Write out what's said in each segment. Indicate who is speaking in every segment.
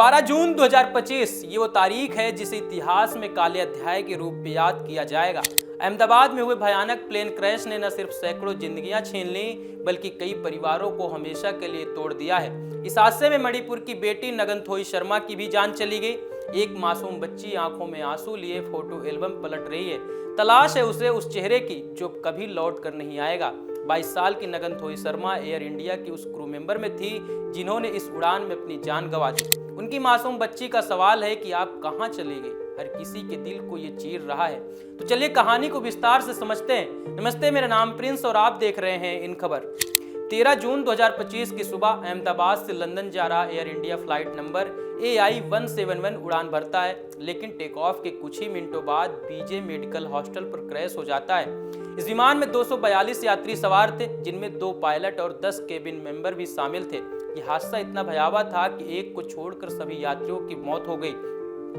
Speaker 1: 12 जून 2025 ये वो तारीख है जिसे इतिहास में काले अध्याय के रूप में याद किया जाएगा। अहमदाबाद में हुए भयानक प्लेन क्रैश ने न सिर्फ सैकड़ों जिंदगियां छीन ली बल्कि कई परिवारों को हमेशा के लिए तोड़ दिया है। इस हादसे में मणिपुर की बेटी नगनथोई शर्मा की भी जान चली गई। एक मासूम बच्ची आंखों में आंसू लिए फोटो एल्बम पलट रही है। तलाश है उसे उस चेहरे की जो कभी लौट कर नहीं आएगा। 22 साल की नगनथोई शर्मा एयर इंडिया की उस क्रू मेंबर में थी जिन्होंने इस उड़ान में अपनी जान गंवा दी। उनकी मासूम बच्ची का सवाल है कि आप कहां चले गए। हर किसी के दिल को ये चीर रहा है। तो चलिए कहानी को विस्तार से समझते हैं। नमस्ते, मेरा नाम प्रिंस और आप देख रहे हैं इन खबर। 13 जून 2025 की सुबह अहमदाबाद से लंदन जा रहा air India flight number AI 171 उड़ान भरता है, लेकिन टेक ऑफ के कुछ ही मिनटों बाद BJ मेडिकल हॉस्टल पर क्रैश हो जाता है। इस विमान में 242 यात्री सवार थे, जिनमें 2 पायलट और 10 केबिन मेंबर भी शामिल थे। यह हादसा इतना भयावह था कि एक को छोड़कर सभी यात्रियों की मौत हो गई।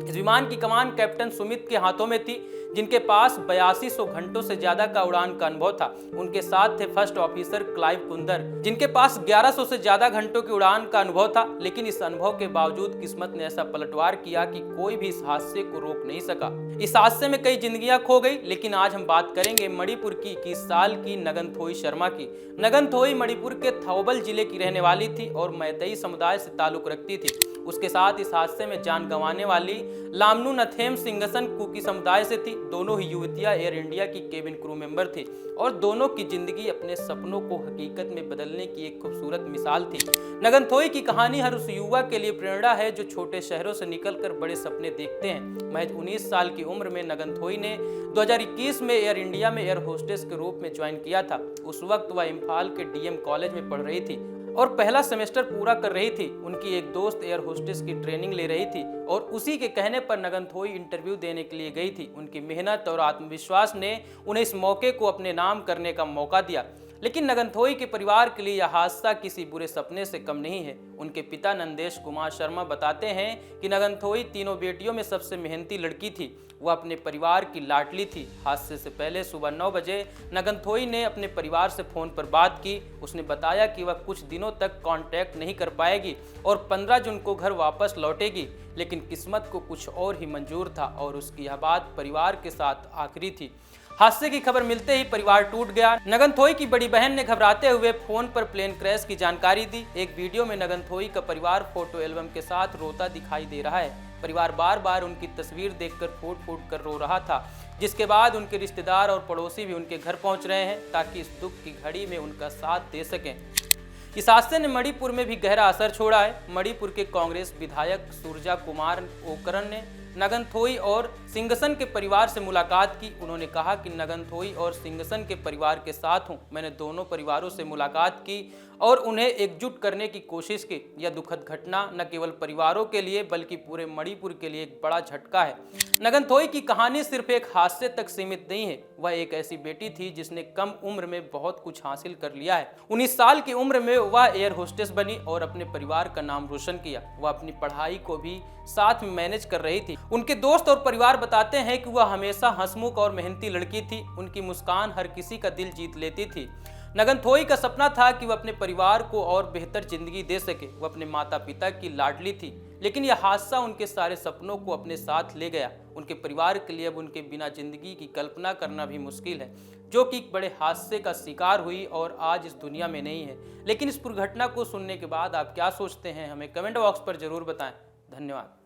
Speaker 1: इस विमान की कमान कैप्टन सुमित के हाथों में थी, जिनके पास 8200 घंटों से ज्यादा का उड़ान का अनुभव था। उनके साथ थे फर्स्ट ऑफिसर क्लाइव कुंदर, जिनके पास 1100 से ज्यादा घंटों की उड़ान का अनुभव था। लेकिन इस अनुभव के बावजूद किस्मत ने ऐसा पलटवार किया कि कोई भी इस हादसे को रोक नहीं सका। इस हादसे में कई जिंदगियां खो गई, लेकिन आज हम बात करेंगे मणिपुर की 21 साल की नगनथोई शर्मा की। नगनथोई मणिपुर के थौबल जिले की रहने वाली थी और मैतेई समुदाय से ताल्लुक रखती थी। उसके साथ इस हादसे में जान गंवाने वाली लामनू नथेम सिंगसन कुकी समुदाय से थी। दोनों ही युवतियां एयर इंडिया की केबिन क्रू मेंबर थी और दोनों की जिंदगी अपने सपनों को हकीकत में बदलने की एक खूबसूरत मिसाल थी। नगनथोई की कहानी हर उस युवा के लिए प्रेरणा है जो छोटे शहरों से निकलकर बड़े सपने देखते हैं। महज 19 साल की उम्र में नगनथोई ने 2021 में एयर इंडिया में एयर होस्टेस के रूप में ज्वाइन किया था। उस वक्त वह इम्फाल के DM कॉलेज में पढ़ रही थी और पहला सेमेस्टर पूरा कर रही थी। उनकी एक दोस्त एयर होस्टेस की ट्रेनिंग ले रही थी और उसी के कहने पर नगनथोई इंटरव्यू देने के लिए गई थी। उनकी मेहनत और आत्मविश्वास ने उन्हें इस मौके को अपने नाम करने का मौका दिया। लेकिन नगनथोई के परिवार के लिए यह हादसा किसी बुरे सपने से कम नहीं है। उनके पिता नंदेश कुमार शर्मा बताते हैं कि नगनथोई तीनों बेटियों में सबसे मेहनती लड़की थी। वह अपने परिवार की लाडली थी। हादसे से पहले सुबह 9 बजे नगनथोई ने अपने परिवार से फोन पर बात की। उसने बताया कि वह कुछ दिनों तक कांटेक्ट नहीं कर पाएगी और 15 जून को घर वापस लौटेगी। लेकिन किस्मत को कुछ और ही मंजूर था और उसकी यह बात परिवार के साथ आखिरी थी। हादसे की खबर मिलते ही परिवार टूट गया। नगनथोई की बड़ी बहन ने घबराते हुए फोन पर प्लेन क्रैश की जानकारी दी। एक वीडियो में नगनथोई का परिवार फोटो एल्बम के साथ रोता दिखाई दे रहा है। परिवार बार बार उनकी तस्वीर देखकर फूट फूट कर रो रहा था, जिसके बाद उनके रिश्तेदार और पड़ोसी भी उनके घर पहुंच रहे हैं ताकि इस दुख की घड़ी में उनका साथ दे सकें। इस हादसे ने मणिपुर में भी गहरा असर छोड़ा है। मणिपुर के कांग्रेस विधायक सूरजा कुमार ओकरन ने नगनथोई और सिंगसन के परिवार से मुलाकात की। उन्होंने कहा कि नगनथोई और सिंगसन के परिवार के साथ हूं। मैंने दोनों परिवारों से मुलाकात की और उन्हें एकजुट करने की कोशिश की। यह दुखद घटना न केवल परिवारों के लिए बल्कि पूरे मणिपुर के लिए एक बड़ा झटका है। नगनथोई की कहानी सिर्फ एक हादसे तक सीमित नहीं है। वह एक ऐसी बेटी थी जिसने कम उम्र में बहुत कुछ हासिल कर लिया है। 19 साल की उम्र में वह एयर होस्टेस बनी और अपने परिवार का नाम रोशन किया। वह अपनी पढ़ाई को भी साथ में मैनेज कर रही थी। उनके दोस्त और परिवार बताते हैं कि वह हमेशा हंसमुख और मेहनती लड़की थी। उनकी मुस्कान हर किसी का दिल जीत लेती थी। नगनथोई का सपना था कि वह अपने परिवार को और बेहतर जिंदगी दे सके। वह अपने माता पिता की लाडली थी, लेकिन यह हादसा उनके सारे सपनों को अपने साथ ले गया। उनके परिवार के लिए अब उनके बिना जिंदगी की कल्पना करना भी मुश्किल है, जो कि एक बड़े हादसे का शिकार हुई और आज इस दुनिया में नहीं है। लेकिन इस दुर्घटना को सुनने के बाद आप क्या सोचते हैं, हमें कमेंट बॉक्स पर जरूर बताएं। धन्यवाद।